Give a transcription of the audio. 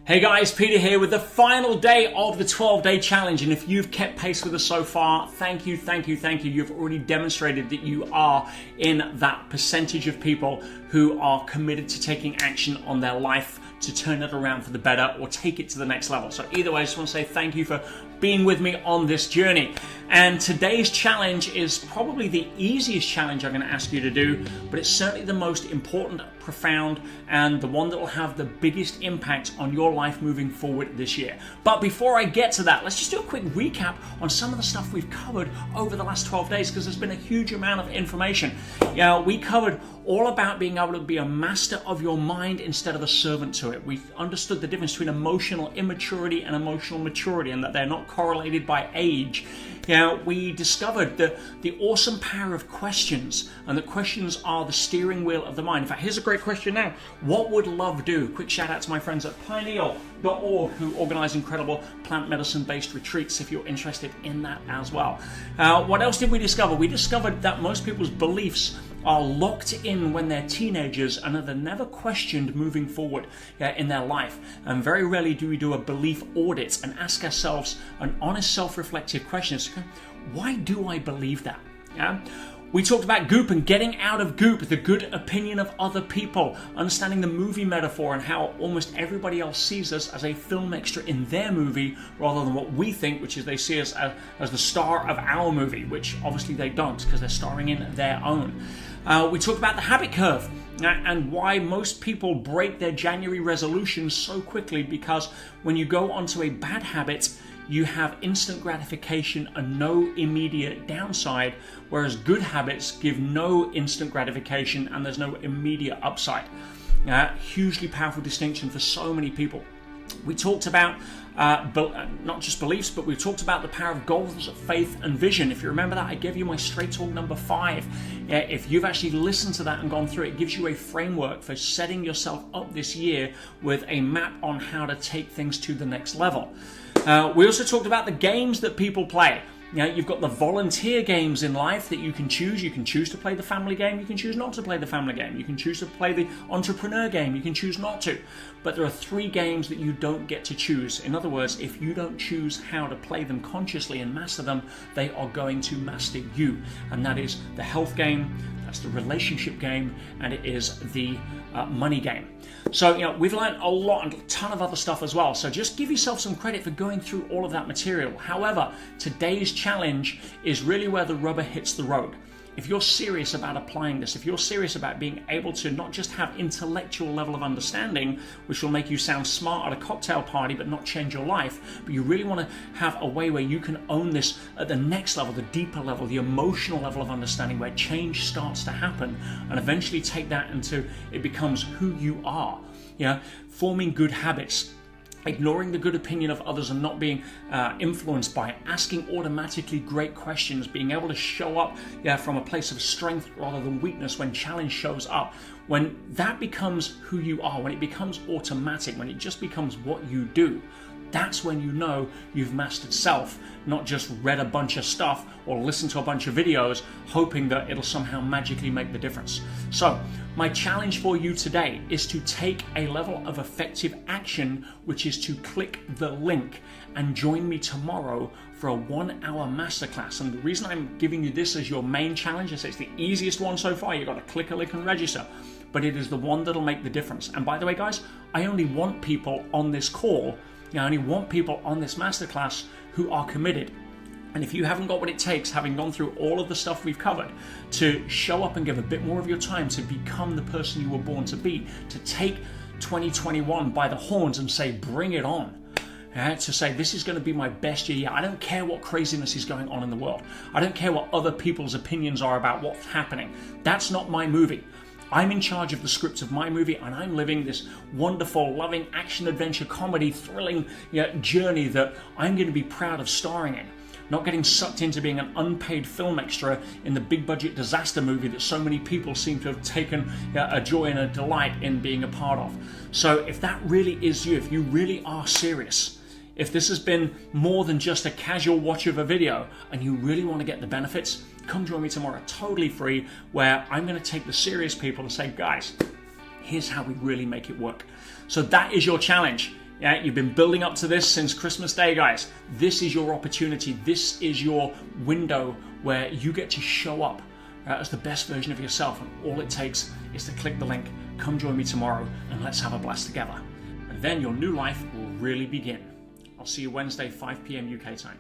Hey guys, Peter here with the final day of the 12-day challenge, and if you've kept pace with us so far, thank you. You've already demonstrated that you are in that percentage of people who are committed to taking action on their life to turn it around for the better or take it to the next level. So either way, I just want to say thank you for being with me on this journey. And today's challenge is probably the easiest challenge I'm going to ask you to do, but it's certainly the most important, profound, and the one that will have the biggest impact on your life moving forward this year. But before I get to that, let's just do a quick recap on some of the stuff we've covered over the last 12 days, because there's been a huge amount of information. We covered all about being able to be a master of your mind instead of a servant to it. We understood the difference between emotional immaturity and emotional maturity, and that they're not correlated by age. We discovered the awesome power of questions, and that questions are the steering wheel of the mind. In fact, here's a great question now. What would love do? Quick shout out to my friends at Pineal.org who organize incredible plant medicine based retreats if you're interested in that as well. What else did we discover? We discovered that most people's beliefs are locked in when they're teenagers and are never questioned moving forward in their life. And very rarely do we do a belief audit and ask ourselves an honest self-reflective question. Why do I believe that? We talked about goop and getting out of goop, the good opinion of other people, understanding the movie metaphor and how almost everybody else sees us as a film extra in their movie rather than what we think, which is they see us as the star of our movie, which obviously they don't because they're starring in their own. We talked about the habit curve and why most people break their January resolutions so quickly, because when you go onto a bad habit, you have instant gratification and no immediate downside, whereas good habits give no instant gratification and there's no immediate upside. Hugely powerful distinction for so many people. We talked about not just beliefs, but we talked about the power of goals, faith, and vision. If you remember that, I gave you my Straight Talk number 5. If you've actually listened to that and gone through it, it gives you a framework for setting yourself up this year with a map on how to take things to the next level. We also talked about the games that people play. You've got the volunteer games in life that you can choose. You can choose to play the family game. You can choose not to play the family game. You can choose to play the entrepreneur game. You can choose not to. But there are 3 games that you don't get to choose. In other words, if you don't choose how to play them consciously and master them, they are going to master you. And that is the health game, that's the relationship game, and it is the money game. So, we've learned a lot and a ton of other stuff as well. So just give yourself some credit for going through all of that material. However, today's challenge is really where the rubber hits the road. If you're serious about applying this, if you're serious about being able to not just have intellectual level of understanding, which will make you sound smart at a cocktail party but not change your life, but you really want to have a way where you can own this at the next level, the deeper level, the emotional level of understanding, where change starts to happen, and eventually take that into it becomes who you are. Forming good habits, ignoring the good opinion of others and not being influenced by it, asking automatically great questions, being able to show up from a place of strength rather than weakness when challenge shows up. When that becomes who you are, when it becomes automatic, when it just becomes what you do, that's when you know you've mastered self, not just read a bunch of stuff or listened to a bunch of videos hoping that it'll somehow magically make the difference. So my challenge for you today is to take a level of effective action, which is to click the link and join me tomorrow for a 1-hour masterclass. And the reason I'm giving you this as your main challenge is it's the easiest one so far. You've got to click a link and register, but it is the one that'll make the difference. And by the way, guys, I only want people on this call, I only want people on this masterclass who are committed. And if you haven't got what it takes, having gone through all of the stuff we've covered, to show up and give a bit more of your time to become the person you were born to be, to take 2021 by the horns and say, bring it on. To say, this is going to be my best year. I don't care what craziness is going on in the world. I don't care what other people's opinions are about what's happening. That's not my movie. I'm in charge of the script of my movie, and I'm living this wonderful, loving, action-adventure, comedy, thrilling journey that I'm going to be proud of starring in. Not getting sucked into being an unpaid film extra in the big-budget disaster movie that so many people seem to have taken a joy and a delight in being a part of. So if that really is you, if you really are serious, if this has been more than just a casual watch of a video and you really want to get the benefits, come join me tomorrow, totally free, where I'm going to take the serious people and say, guys, here's how we really make it work. So that is your challenge. Yeah, you've been building up to this since Christmas Day, guys. This is your opportunity. This is your window where you get to show up as the best version of yourself. And all it takes is to click the link, come join me tomorrow, and let's have a blast together. And then your new life will really begin. I'll see you Wednesday, 5 p.m. UK time.